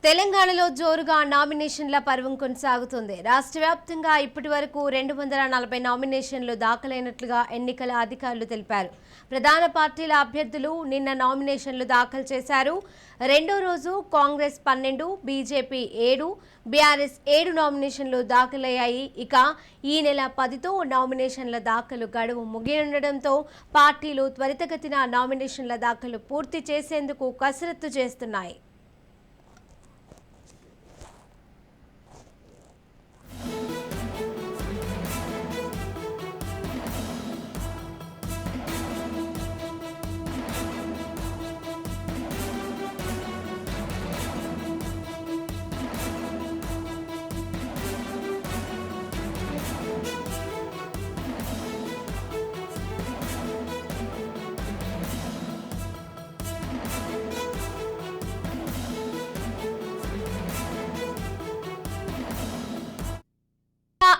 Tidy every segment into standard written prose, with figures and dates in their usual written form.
తెలంగాణలో జోరుగా నామినేషన్ల పర్వం కొనసాగుతుంది. రాష్ట్ర వ్యాప్తంగా ఇప్పటి వరకు 240 నామినేషన్లు దాఖలైనట్లుగా ఎన్నికల అధికారులు తెలిపారు. ప్రధాన పార్టీల అభ్యర్థులు నిన్న నామినేషన్లు దాఖలు చేశారు. రెండో రోజు కాంగ్రెస్ 12, బీజేపీ 7, బీఆర్ఎస్ 7 నామినేషన్లు దాఖలయ్యాయి. ఇక ఈ నెల 10తో నామినేషన్ల దాఖలు గడువు ముగియనుండటంతో పార్టీలు త్వరితగతిన నామినేషన్ల దాఖలు పూర్తి చేసేందుకు కసరత్తు చేస్తున్నాయి.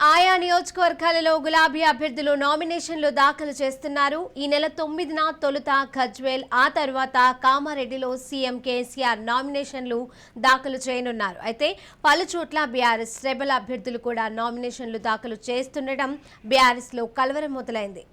ఆయా నియోజకవర్గాలలో గులాబీ అభ్యర్థులు నామినేషన్లు దాఖలు చేస్తున్నారు. ఈ నెల 9న తొలుత గజ్వేల్, ఆ తర్వాత కామారెడ్డిలో సీఎం కేసీఆర్ నామినేషన్లు దాఖలు చేయనున్నారు. అయితే పలుచోట్ల బీఆర్ఎస్ రెబల్ అభ్యర్థులు కూడా నామినేషన్లు దాఖలు చేస్తుండటం బీఆర్ఎస్లో కలవరం మొదలైంది.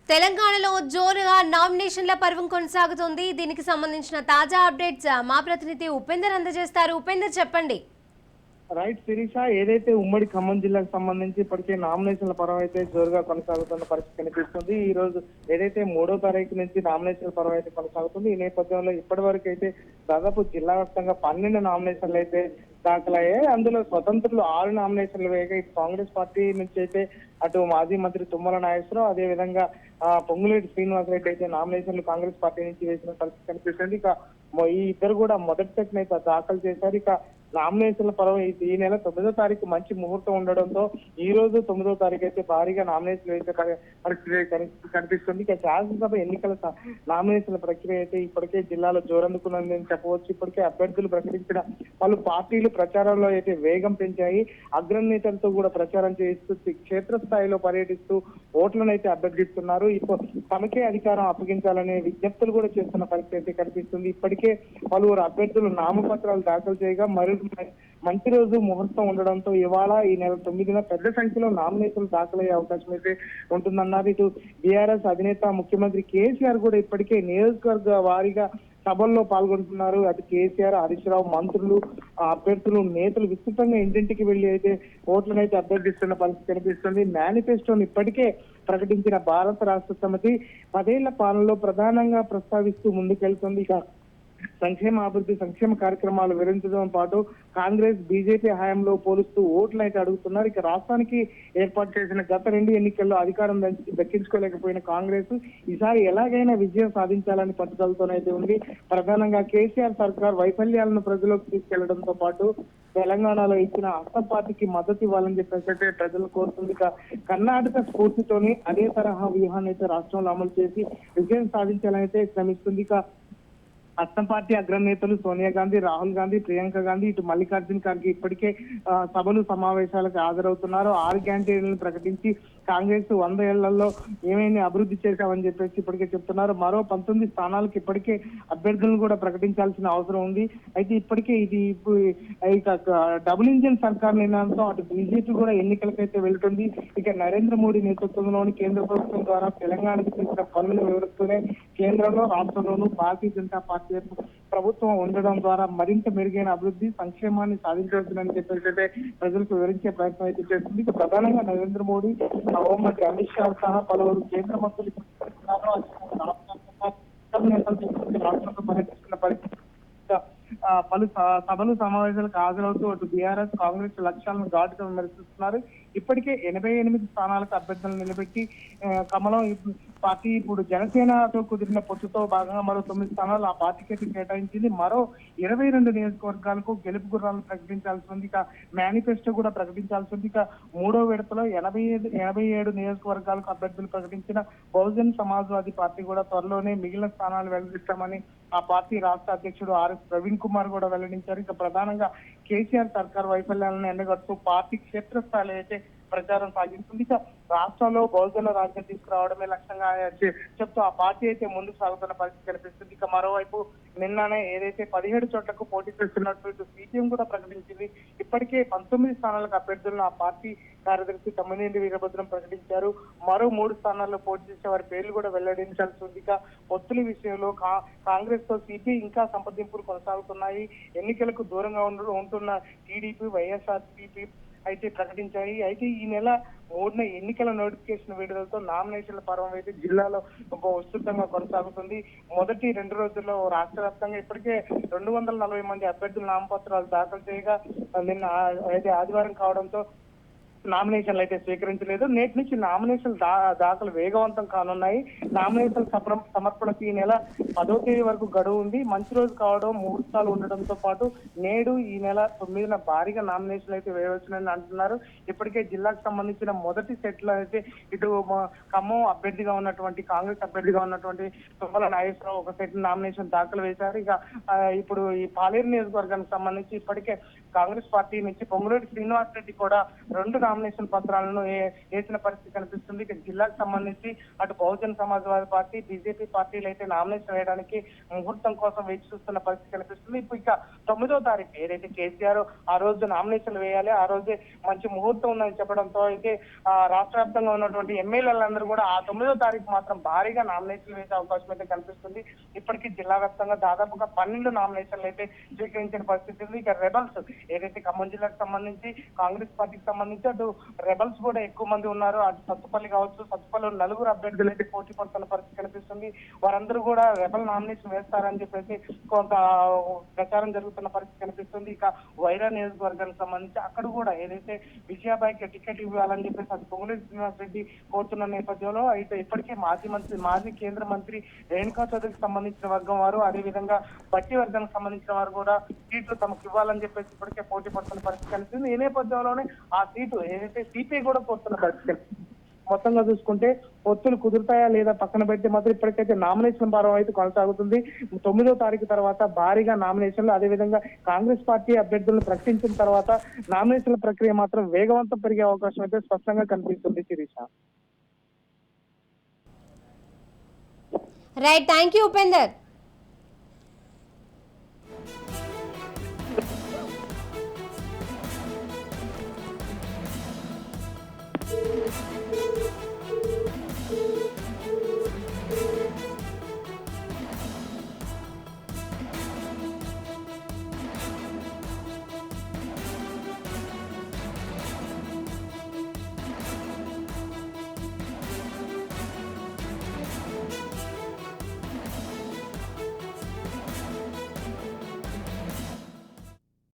తెలంగాణలో జోరుగా నామినేషన్ల పర్వం కొనసాగుతోంది. దీనికి సంబంధించిన తాజా అప్డేట్స్ మా ప్రతినిధి ఉపేందర్ అందజేస్తారు. ఉపేందర్, చెప్పండి. రైట్ శిరీష, ఏదైతే ఉమ్మడి ఖమ్మం జిల్లాకు సంబంధించి ఇప్పటికే నామినేషన్ల పర్వం అయితే జోరుగా కొనసాగుతున్న పరిస్థితి కనిపిస్తుంది. ఈ రోజు ఏదైతే 3వ తారీఖు నుంచి నామినేషన్ల పర్వం అయితే కొనసాగుతుంది. ఈ నేపథ్యంలో ఇప్పటి వరకు అయితే దాదాపు జిల్లా వ్యాప్తంగా 12 నామినేషన్లు అయితే దాఖలయ్యాయి. అందులో స్వతంత్రులు 6 నామినేషన్లు వేయగా ఇటు కాంగ్రెస్ పార్టీ నుంచి అయితే అటు మాజీ మంత్రి తుమ్మల నాగేశ్వరరావు, అదే విధంగా పొంగులేటి శ్రీనివాసరెడ్డి అయితే నామినేషన్లు కాంగ్రెస్ పార్టీ నుంచి వేసిన పరిస్థితి కనిపిస్తుంది. ఇక ఈ ఇద్దరు కూడా మొదటి సెట్ అయితే దాఖలు చేశారు. ఇక నామినేషన్ల పర్వం ఈ నెల 9వ తారీఖు మంచి ముహూర్తం ఉండడంతో ఈ రోజు 9వ తారీఖు అయితే భారీగా నామినేషన్లు వేసే పరిస్థితి కనిపిస్తుంది. ఇక శాసనసభ ఎన్నికల నామినేషన్ల ప్రక్రియ అయితే ఇప్పటికే జిల్లాలో జోరందుకున్నదని చెప్పవచ్చు. ఇప్పటికే అభ్యర్థులు ప్రకటించిన పలు పార్టీలు ప్రచారంలో అయితే వేగం పెంచాయి. అగ్రనేతలతో కూడా ప్రచారం చేస్తూ క్షేత్రస్థాయిలో పర్యటిస్తూ ఓట్లను అయితే అభ్యర్థిస్తున్నారు. తమకే అధికారం అప్పగించాలనే విజ్ఞప్తులు కూడా చేస్తున్న పరిస్థితి అయితే కనిపిస్తుంది. ఇప్పటికే పలువురు అభ్యర్థులు నామపత్రాలు దాఖలు చేయగా మంచి రోజు ముహూర్తం ఉండడంతో ఇవాళ ఈ నెల 9న పెద్ద సంఖ్యలో నామినేషన్లు దాఖలయ్యే అవకాశం అయితే ఉంటుందన్నారు. ఇటు బీఆర్ఎస్ అధినేత ముఖ్యమంత్రి కేసీఆర్ కూడా ఇప్పటికే నియోజకవర్గ వారీగా సభల్లో పాల్గొంటున్నారు. అటు కేసీఆర్, హరీష్ రావు, మంత్రులు, అభ్యర్థులు, నేతలు విస్తృతంగా ఇంటింటికి వెళ్లి అయితే ఓట్లను అయితే అభ్యర్థిస్తున్న పరిస్థితి కనిపిస్తుంది. మేనిఫెస్టోను ఇప్పటికే ప్రకటించిన భారత రాష్ట్ర సమితి 10 ఏళ్ల పాలనలో ప్రధానంగా ప్రస్తావిస్తూ ముందుకెళ్తుంది. ఇక సంక్షేమ కార్యక్రమాలు వివరించడం పాటు కాంగ్రెస్, బీజేపీ హయాంలో పోలుస్తూ ఓట్లు అయితే అడుగుతున్నారు. ఇక రాష్ట్రానికి ఏర్పాటు చేసిన గత 2 ఎన్నికల్లో అధికారం దక్కించుకోలేకపోయిన కాంగ్రెస్ ఈసారి ఎలాగైనా విజయం సాధించాలని పట్టుదలతోనైతే ఉంది. ప్రధానంగా కేసీఆర్ సర్కార్ వైఫల్యాలను ప్రజలకు తీసుకెళ్లడంతో పాటు తెలంగాణలో ఇచ్చిన అస్సాం పార్టీకి మద్దతు ఇవ్వాలని చెప్పేసి ప్రజలు కోరుతుంది. కర్ణాటక స్ఫూర్తితోని అదే తరహా వ్యూహాన్ని అయితే రాష్ట్రంలో అమలు చేసి విజయం సాధించాలని అయితే శ్రమిస్తుంది. అస్సాం పార్టీ అగ్రనేతలు సోనియా గాంధీ, రాహుల్ గాంధీ, ప్రియాంక గాంధీ, ఇటు మల్లికార్జున్ ఖర్గే ఇప్పటికే సభలు సమావేశాలకు హాజరవుతున్నారు. 6 గ్యారంటీలను ప్రకటించి కాంగ్రెస్ 100 ఏళ్లలో ఏమైనా అభివృద్ధి చేశామని చెప్పేసి ఇప్పటికే చెప్తున్నారు. మరో 19 స్థానాలకు ఇప్పటికే అభ్యర్థులను కూడా ప్రకటించాల్సిన అవసరం ఉంది. అయితే ఇప్పటికే ఇక డబుల్ ఇంజిన్ సర్కార్ నిర్ణయంతో అటు బీజేపీ కూడా ఎన్నికలకైతే వెళ్తుంది. ఇక నరేంద్ర మోడీ నేతృత్వంలోని కేంద్ర ప్రభుత్వం ద్వారా తెలంగాణకు చేసిన పనులు వివరిస్తూనే కేంద్రంలో, రాష్ట్రంలోనూ భారతీయ జనతా పార్టీ ప్రభుత్వం ఉండడం ద్వారా మరింత మెరుగైన అభివృద్ధి, సంక్షేమాన్ని సాధించవచ్చునని చెప్పేసి ప్రజలకు వివరించే ప్రయత్నం అయితే చేస్తుంది. ప్రధానంగా నరేంద్ర మోడీ, హోంమంత్రి అమిత్ షా సహా పలువురు కేంద్ర మంత్రులు రాష్ట్రంలో పర్యటిస్తున్న పరిస్థితి పలు సభలు సమావేశాలకు హాజరవుతూ అటు బీఆర్ఎస్, కాంగ్రెస్ లక్ష్యాలను ఘాటుగా విమర్శిస్తున్నారు. ఇప్పటికే 88 స్థానాలకు అభ్యర్థులను నిలబెట్టి కమలం పార్టీ ఇప్పుడు జనసేనతో కుదిరిన పొత్తుతో భాగంగా మరో 9 స్థానాలు ఆ పార్టీకి కేటాయించింది. మరో 22 నియోజకవర్గాలకు గెలుపు గుర్రాలను ప్రకటించాల్సి ఉంది. ఇక మేనిఫెస్టో కూడా ప్రకటించాల్సి ఉంది. ఇక మూడో విడతలో 87 నియోజకవర్గాలకు అభ్యర్థులు ప్రకటించిన బహుజన్ సమాజ్వాదీ పార్టీ కూడా త్వరలోనే మిగిలిన స్థానాలు వెల్లడిస్తామని ఆ పార్టీ రాష్ట్ర అధ్యక్షుడు ఆర్ఎస్ ప్రవీణ్ కుమార్ కూడా వెల్లడించారు. ఇక ప్రధానంగా కేసీఆర్ సర్కార్ వైఫల్యాలను ఎండగడుతూ పార్టీ క్షేత్రస్థాయిలో అయితే ప్రచారం సాగిస్తుంది. ఇక రాష్ట్రంలో బహుజన రాజ్యం తీసుకురావడమే లక్ష్యంగా చెప్తూ ఆ పార్టీ అయితే ముందుకు సాగుతున్న పరిస్థితి కనిపిస్తుంది. ఇక మరోవైపు నిన్ననే ఏదైతే 17 చోట్లకు పోటీ చేస్తున్నట్టు సిపిఎం కూడా ప్రకటించింది. ఇప్పటికే 19 స్థానాలకు అభ్యర్థులను ఆ పార్టీ కార్యదర్శి తమ్మినేని వీరభద్రం ప్రకటించారు. మరో 3 స్థానాల్లో పోటీ చేసే వారి పేర్లు కూడా వెల్లడించాల్సి ఉంది. ఇక పొత్తుల విషయంలో కాంగ్రెస్ తో సిపిఐ ఇంకా సంప్రదింపులు కొనసాగుతున్నాయి. ఎన్నికలకు దూరంగా ఉంటున్న టీడీపీ, వైఎస్ఆర్సీపీ అయితే ప్రకటించాయి. అయితే ఈ నెల 3న ఎన్నికల నోటిఫికేషన్ విడుదలతో నామినేషన్ల పర్వం అయితే జిల్లాలో విస్తృతంగా కొనసాగుతుంది. మొదటి 2 రోజుల్లో రాష్ట్ర వ్యాప్తంగా ఇప్పటికే 240 మంది అభ్యర్థులు నామపత్రాలు దాఖలు చేయగా నిన్న అయితే ఆదివారం కావడంతో నామినేషన్లు అయితే స్వీకరించలేదు. నేటి నుంచి నామినేషన్ దాఖలు వేగవంతం కానున్నాయి. నామినేషన్ సమర్పణకు ఈ నెల 10వ తేదీ వరకు గడువు ఉంది. మంచి రోజు కావడం, ముహూర్తాలు ఉండడంతో పాటు నేడు ఈ నెల 9న భారీగా నామినేషన్లు అయితే వేయవచ్చునని అంటున్నారు. ఇప్పటికే జిల్లాకు సంబంధించిన మొదటి సెట్ లో అయితే ఇటు ఖమ్మం అభ్యర్థిగా ఉన్నటువంటి కాంగ్రెస్ అభ్యర్థిగా ఉన్నటువంటి తుమ్మల నాగేశ్వరరావు ఒక సెట్ నామినేషన్ దాఖలు వేశారు. ఇక ఇప్పుడు ఈ పాలేరు నియోజకవర్గానికి సంబంధించి ఇప్పటికే కాంగ్రెస్ పార్టీ నుంచి పొంగులేటి శ్రీనివాస్ రెడ్డి కూడా 2 నామినేషన్ పత్రాలను వేసిన పరిస్థితి కనిపిస్తుంది. ఇక జిల్లాకు సంబంధించి అటు బహుజన్ సమాజ్వాదీ పార్టీ, బీజేపీ పార్టీలు అయితే నామినేషన్ వేయడానికి ముహూర్తం కోసం వేచి చూస్తున్న పరిస్థితి కనిపిస్తుంది. ఇప్పుడు ఇక 9వ తారీఖు ఏదైతే కేసీఆర్ ఆ రోజు నామినేషన్లు వేయాలి, ఆ రోజే మంచి ముహూర్తం ఉందని చెప్పడంతో అయితే రాష్ట్ర వ్యాప్తంగా ఉన్నటువంటి ఎమ్మెల్యేలందరూ కూడా ఆ 9వ తారీఖు మాత్రం భారీగా నామినేషన్లు వేసే అవకాశం అయితే కనిపిస్తుంది. ఇప్పటికీ జిల్లా వ్యాప్తంగా దాదాపుగా 12 నామినేషన్లు అయితే స్వీకరించిన పరిస్థితి ఉంది. ఇక రెబల్స్ ఏదైతే ఖమ్మం జిల్లాకు సంబంధించి కాంగ్రెస్ పార్టీకి సంబంధించి అటు రెబల్స్ కూడా ఎక్కువ మంది ఉన్నారు. అటు సత్తుపల్లి కావచ్చు, సత్తుపల్లి 4 అభ్యర్థులు అయితే పోటీ పడుతున్న పరిస్థితి కనిపిస్తుంది. వారందరూ కూడా రెబల్ నామినేషన్ వేస్తారని చెప్పేసి కొంత ప్రచారం జరుగుతున్న పరిస్థితి కనిపిస్తుంది. ఇక వైరా నియోజకవర్గానికి సంబంధించి అక్కడ కూడా ఏదైతే విజయాబాయికి టికెట్ ఇవ్వాలని చెప్పేసి అటు పొంగులేటి శ్రీనివాస్ రెడ్డి కోరుతున్న నేపథ్యంలో అయితే ఇప్పటికే మాజీ కేంద్ర మంత్రి రేణుకా చౌదరికి సంబంధించిన వర్గం వారు, అదేవిధంగా బట్టి వర్గానికి సంబంధించిన వారు కూడా సీట్లు తమకు ఇవ్వాలని చెప్పేసి ఇప్పటికే పోటీ పడుతున్న పరిస్థితి కనిపిస్తుంది. ఈ నేపథ్యంలోనే ఆ సీటు ఏదైతే సిపిఐ కూడా కోరుతున్న పరిస్థితి. మొత్తంగా చూసుకుంటే పొత్తులు కుదురుతాయా లేదా పక్కన పెడితే మాత్రం ఇప్పటికైతే నామినేషన్ పర్వం అయితే కొనసాగుతుంది. 9వ తారీఖు తర్వాత భారీగా నామినేషన్లు, అదేవిధంగా కాంగ్రెస్ పార్టీ అభ్యర్థులను ప్రకటించిన తర్వాత నామినేషన్ల ప్రక్రియ మాత్రం వేగవంతం పెరిగే అవకాశం అయితే స్పష్టంగా కనిపిస్తుంది. Shirisha. Right, thank you Upender.